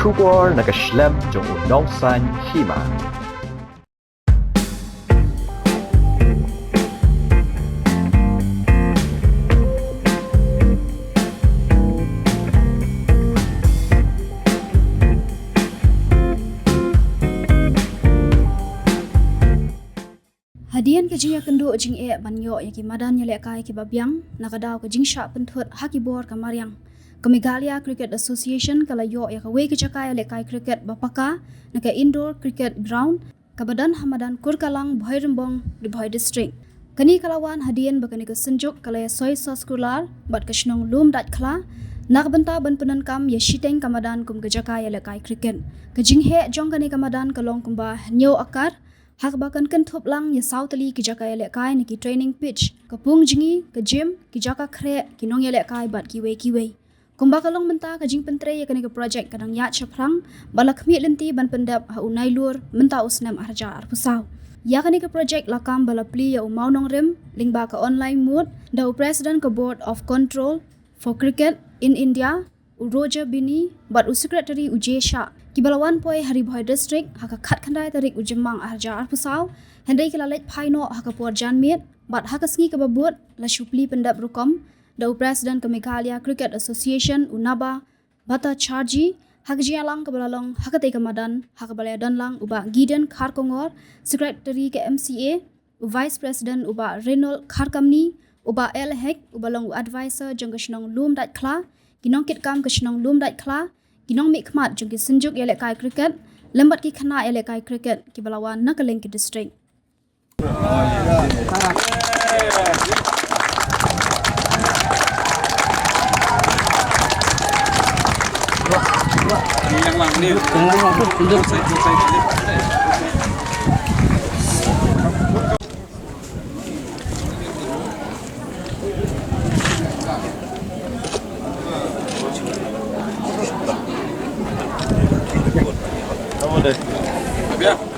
Shubor nakaslem jong unongsan hima. Hadian ke jing kendo jing banyo yaki madan yale kai ki babyang nakadaw ke jing sha penthut haki bor kamaryang ke Meghalaya Cricket Association kala yo ya we ke jakai yale kai cricket bapaka naka indoor cricket ground ke badan hamadan kurkalang bhoirembong di bhoi district kani kalawan hadian bakani ke senjuk kala soy saskular bat ke snong lum dat khla nak benta ban penan kam ya shiteng kamadan kum ke jakai yale kai cricket ke jing he jong kani kamadan kalong kumba nyo akar hak bakan kan thop lang ya sautali ki jaka yale kai ni ki training pitch kapung jingi ke gym ki jaka khre ki nong yale kai bat ki we kumba kalong menta ka jing pentre ya kani ke project kadang ya chaprang balak mi lenti ban pendap ha unai lur menta usnam arja arpusaw ya kani ke project lakam bala pli ya umau nong rem lingba ka online mode da president ka board of control for cricket in India Roger Bini bat secretary Ujesha Kibalawan poi hari bhoi district haka khat khandai tarik ujemang arja arpusaw hendai kilalet phaino haka por janmit bat haka sngi ka babut la shupli pendap rukom da president ka Meghalaya Cricket Association unaba bata charji haka jialang ka balalong haka te ka madan haka baladan lang uba Gideon Kharkongor secretary ka MCA vice president uba Renol Kharkamni uba El Hek uba long advisor jong kashnong lum dat khla kinong kit kam kashnong lum dat khla Kinong mikmat jong ki senjuk yale kai cricket lembat ki khana yale kai cricket ki balawan nakaling ki district yang lang ni tunjuk saya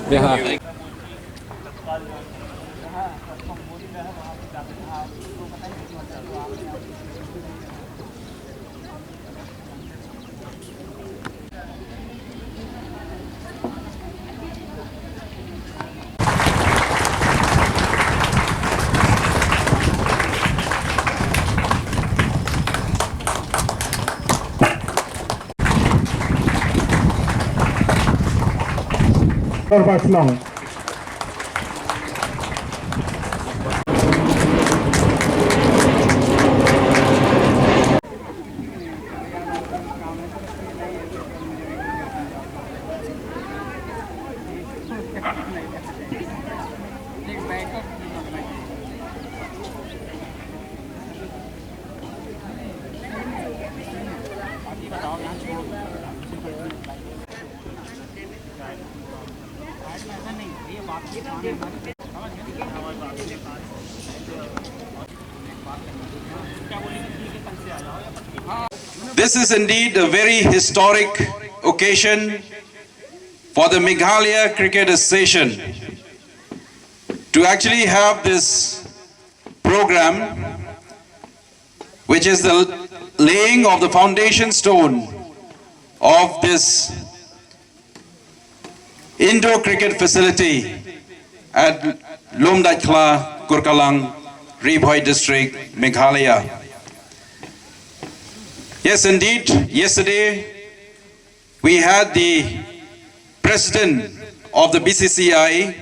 Biar. Korban Senang. This is indeed a very historic occasion for the Meghalaya Cricket Association to actually have this program, which is the laying of the foundation stone of this indoor cricket facility at Lumdachla, Kurkalang, Ribhoi district, Meghalaya. Yes, indeed, yesterday we had the president of the BCCI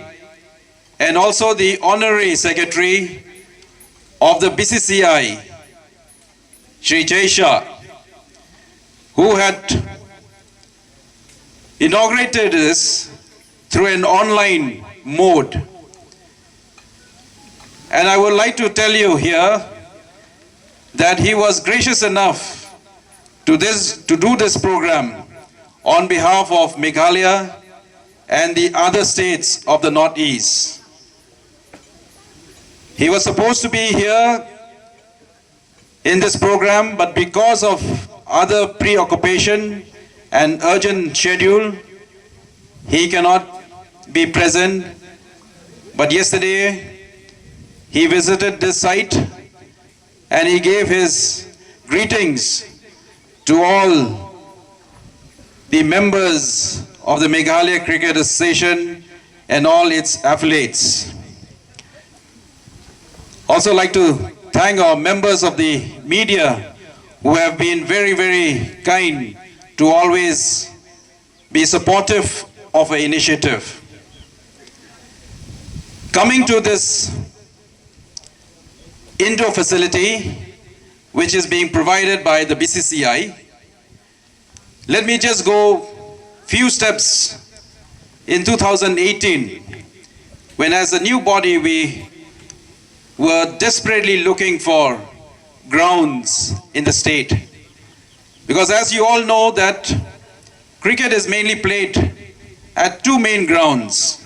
and also the honorary secretary of the BCCI, Shri Jay Shah, who had inaugurated this through an online mode. And I would like to tell you here that he was gracious enough to do this program on behalf of Meghalaya and the other states of the Northeast. He was supposed to be here in this program, but because of other preoccupation and urgent schedule, he cannot be present. But yesterday, he visited this site and he gave his greetings to all the members of the Meghalaya Cricket Association and all its affiliates. Also like to thank our members of the media who have been very, very kind to always be supportive of an initiative. Coming to this indoor facility, which is being provided by the BCCI, let me just go few steps in 2018, when as a new body we were desperately looking for grounds in the state. Because as you all know that cricket is mainly played at two main grounds.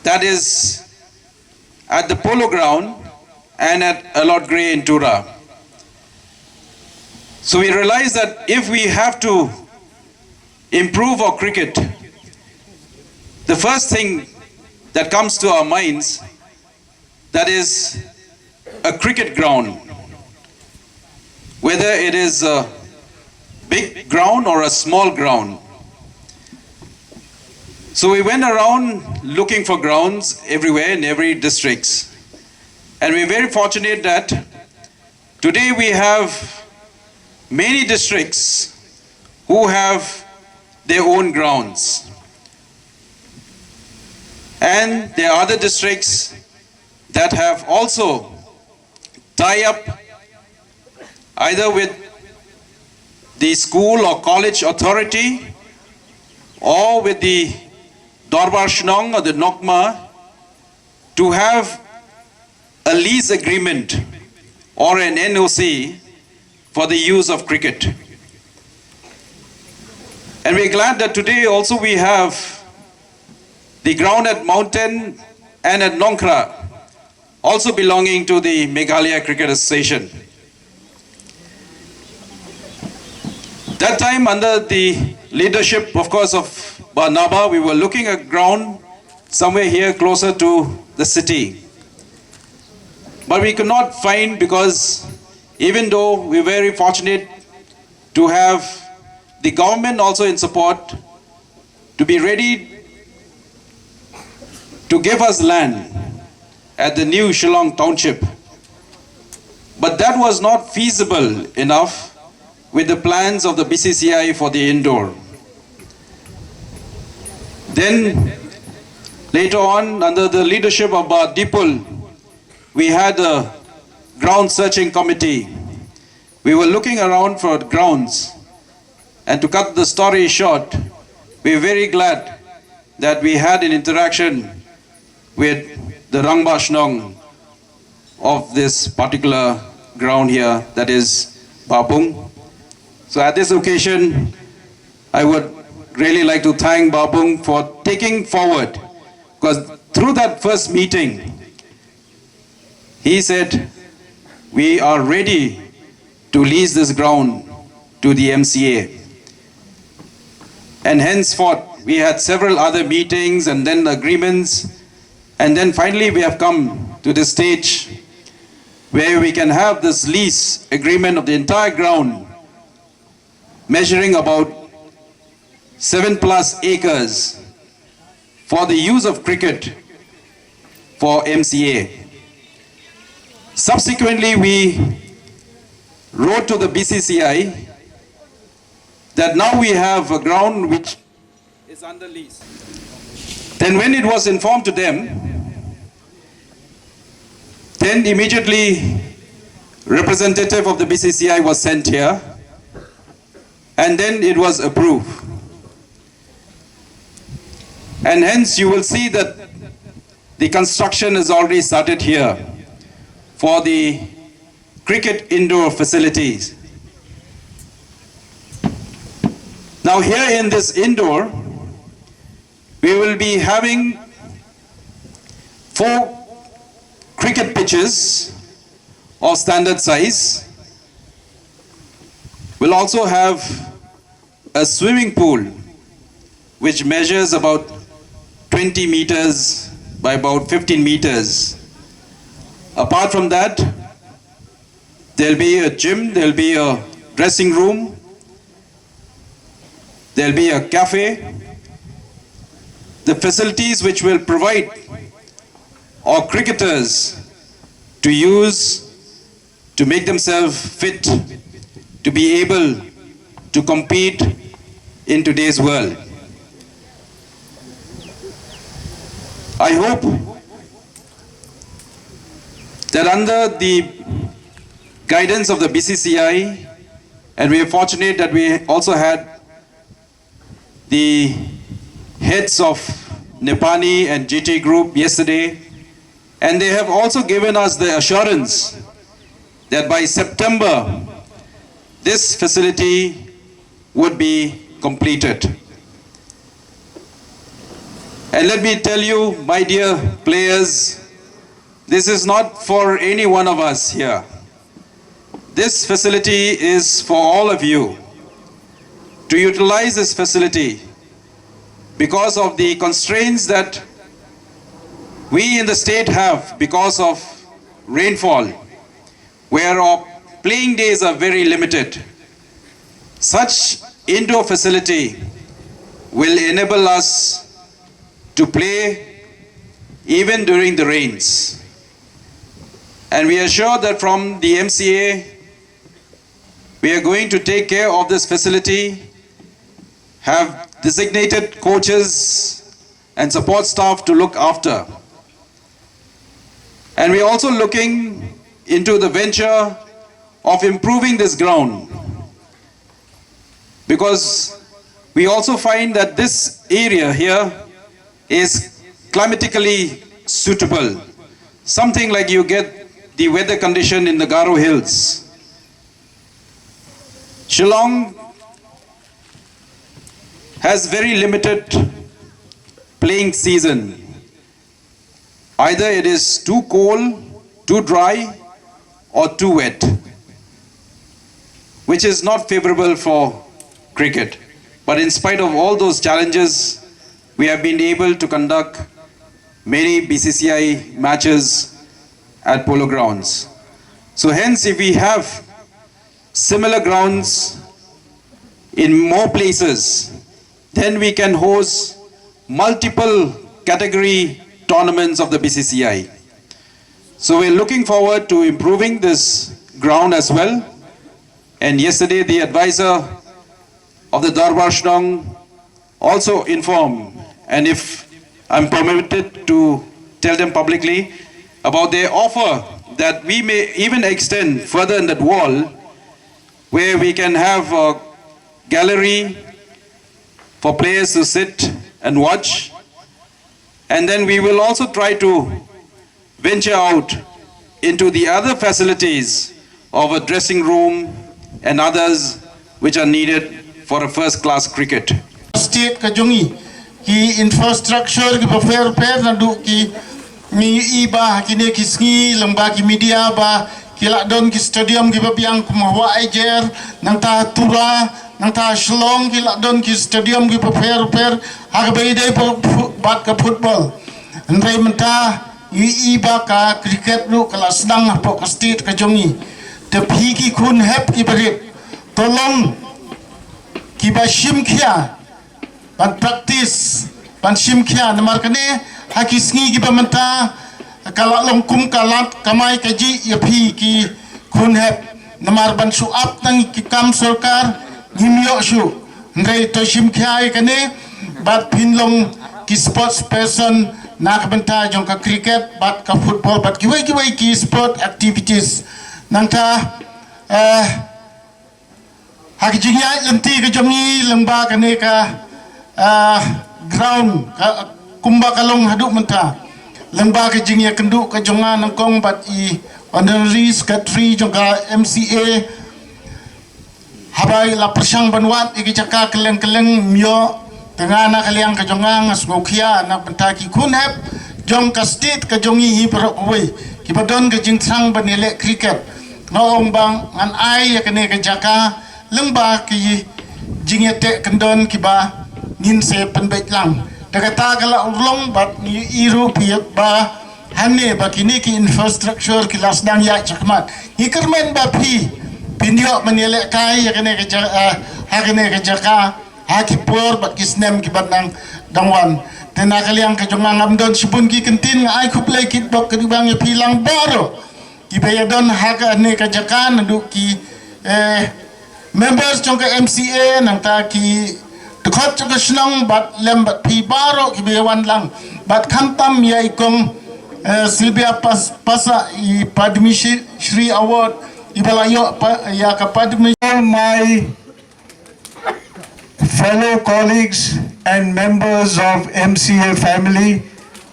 That is at the Polo Ground and at Allot Grey in Tura. So we realized that if we have to improve our cricket, the first thing that comes to our minds, that is a cricket ground. Whether it is a big ground or a small ground. So we went around looking for grounds everywhere in every district. And we're very fortunate that today we have many districts who have their own grounds. And there are other districts that have also tied up either with the school or college authority or with the Darbar Shnong or the Nokma to have a lease agreement or an NOC for the use of cricket. And we're glad that today also we have the ground at Mountain and at Nongkra also belonging to the Meghalaya Cricket Association. That time under the leadership, of course, of Naba, we were looking at ground somewhere here closer to the city. But we could not find, because even though we're very fortunate to have the government also in support to be ready to give us land at the new Shillong Township. But that was not feasible enough with the plans of the BCCI for the indoor. Then later on, under the leadership of Dipul, we had a ground searching committee. We were looking around for grounds. And to cut the story short, we're very glad that we had an interaction with the Rangba Shnong of this particular ground here, that is Babung. So at this occasion, I would really like to thank Babung for taking forward, because through that first meeting, he said, we are ready to lease this ground to the MCA. And henceforth, we had several other meetings and then agreements. And then finally, we have come to this stage where we can have this lease agreement of the entire ground, measuring about 7+ acres for the use of cricket for MCA. Subsequently, we wrote to the BCCI that now we have a ground which is under lease. Then when it was informed to them, then immediately representative of the BCCI was sent here, and then it was approved. And hence you will see that the construction is already started here for the cricket indoor facilities. Now here in this indoor, we will be having 4 cricket pitches of standard size. We'll also have a swimming pool which measures about 20 meters by about 15 meters. Apart from that, there'll be a gym, there'll be a dressing room, there'll be a cafe, the facilities which will provide our cricketers to use to make themselves fit to be able to compete in today's world. I hope that under the guidance of the BCCI, and we are fortunate that we also had the heads of Nepani and GT Group yesterday, and they have also given us the assurance that by September, this facility would be completed. And let me tell you, my dear players, this is not for any one of us here. This facility is for all of you to utilize this facility because of the constraints that we in the state have because of rainfall, where our playing days are very limited. Such indoor facility will enable us to play even during the rains. And we are sure that from the MCA, we are going to take care of this facility, have designated coaches and support staff to look after. And we are also looking into the venture of improving this ground, because we also find that this area here is climatically suitable. Something like you get the weather condition in the Garo Hills. Shillong has very limited playing season. Either it is too cold, too dry, or too wet, which is not favorable for cricket. But in spite of all those challenges, we have been able to conduct many BCCI matches at polo grounds. So hence, if we have similar grounds in more places, then we can host multiple category tournaments of the BCCI. So we're looking forward to improving this ground as well. And yesterday, the advisor of the Darbar Shnong also informed, and if I'm permitted to tell them publicly, about their offer that we may even extend further in that wall, where we can have a gallery for players to sit and watch. And then we will also try to venture out into the other facilities of a dressing room and others which are needed for a first-class cricket. State ka jongi ki infrastructure ki repair na du ki mi iba kini kisngi lamba ki media ba kila don ki stadium ki babiang kumawa ejer nang ta tura nang ta Shillong kila don ki stadium ki repair hak beide bat ka football ndai menta iba ka cricket lu kala sedang apa ka state ka jongi te phi ki kun hep ki berit tolong ki ba shim khia ban practice ban shim khia namar kane hakisngi ki ba menta kala long kum kalat kamai kaji ya phi ki kun hep namar ban su up nang ki kam sarkar nimyo shu ndai to shim khia kane bat phin long ki sports person nak benta jong ka cricket bat ka football bat ki wai ki sport activities nangta hak jingya lenti ke jongi lembah kane ka ground kumba kalong haduk menta lembah ke jingya kenduk ke jonga nangkong bat I honorary secretary jongka MCA habai la persang banwat iki caka keleng-keleng myo tengah nak kaliang ke jonga ngasgokia nak bentaki kunhep jong ka state ke jongi hi peroi ki badon ke jingtrang banele cricket ngong bang ngan ai ya kene ke jaka lembah ki jingete kendon ki ba nin se penbet lang dekata kala urlong bat ni iru piet ba hanne ba kini ki infrastructure ki lasdang ya chakmat ikermen ba phi pindio menele kai ya kene ke jaka ha kene ke jaka haki por bat kisnem ki bat nang dangwan tenakaliang ka jongang amdon sipun ki kentin nga ai kuplay kit bok kedibang pilang baro ki bayadon haka ne ka jakan du ki members jong ka MCA nang ta ki tukot jong ka snong bat lem bat pi baro ki bayawan lang bat kampam ya ikong Sylvia Pasa i Padmi Shri Award ibalayo ya ka Padmi. All my fellow colleagues and members of MCA family,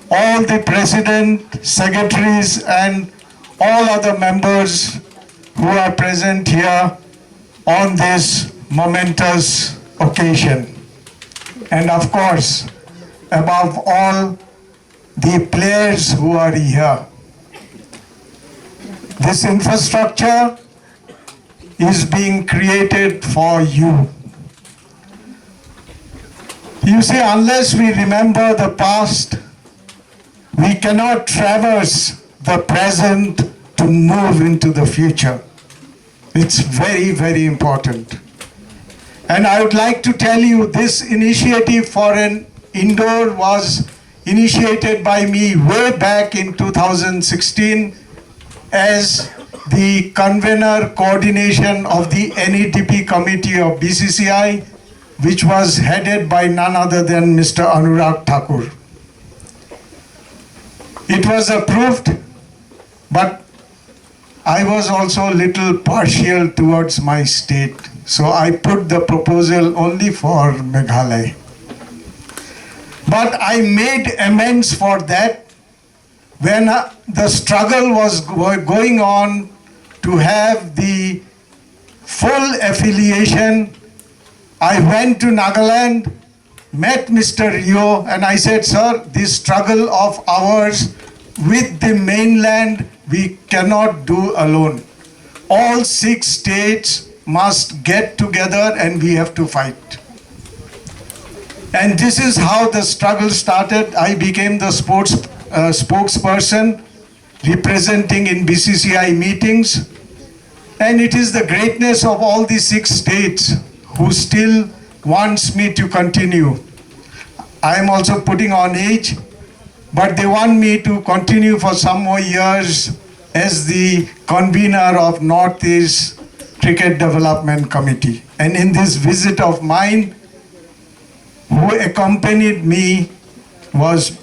all the president, secretaries and all other members who are present here on this momentous occasion. And of course, above all, the players who are here. This infrastructure is being created for you. You see, unless we remember the past, we cannot traverse the present to move into the future. It's very, very important. And I would like to tell you, this initiative for an indoor was initiated by me way back in 2016 as the convener coordination of the NEDP committee of BCCI, which was headed by none other than Mr. Anurag Thakur. It was approved, but I was also a little partial towards my state, so I put the proposal only for Meghalaya. But I made amends for that when the struggle was going on to have the full affiliation. I went to Nagaland, met Mr. Rio, and I said, sir, this struggle of ours with the mainland, we cannot do alone. All 6 states must get together and we have to fight. And this is how the struggle started. I became the spokesperson representing in BCCI meetings. And it is the greatness of all the 6 states who still wants me to continue. I am also putting on age, but they want me to continue for some more years as the convener of Northeast Cricket Development Committee. And in this visit of mine, who accompanied me was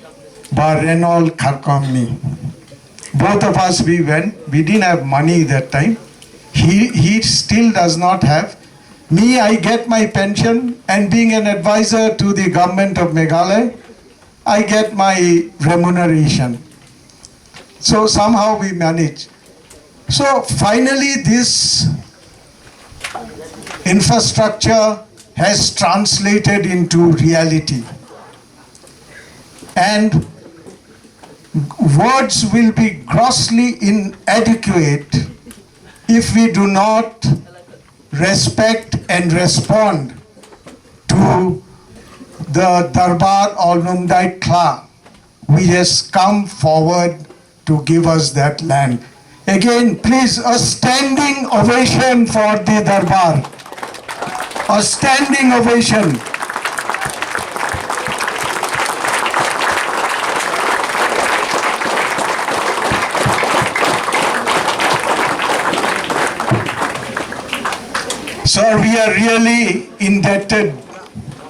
Renol Kharkamni. Both of us, we went. We didn't have money that time. He still does not have. Me, I get my pension, and being an advisor to the government of Meghalaya, I get my remuneration. So somehow we manage. So finally this infrastructure has translated into reality. And words will be grossly inadequate if we do not respect and respond to the Darbar or Numdai Kla, which has come forward to give us that land. Again, please, a standing ovation for the Darbar. A standing ovation. Sir, we are really indebted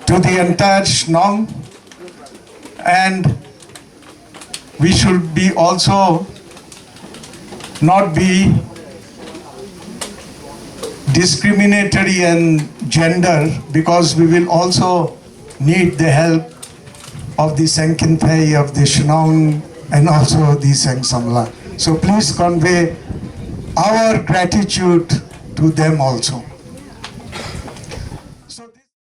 to the entire Shnong, and we should be also not be discriminatory and gender, because we will also need the help of the Senkinthai, of the Shnong, and also the Sengsamla. So please convey our gratitude to them also.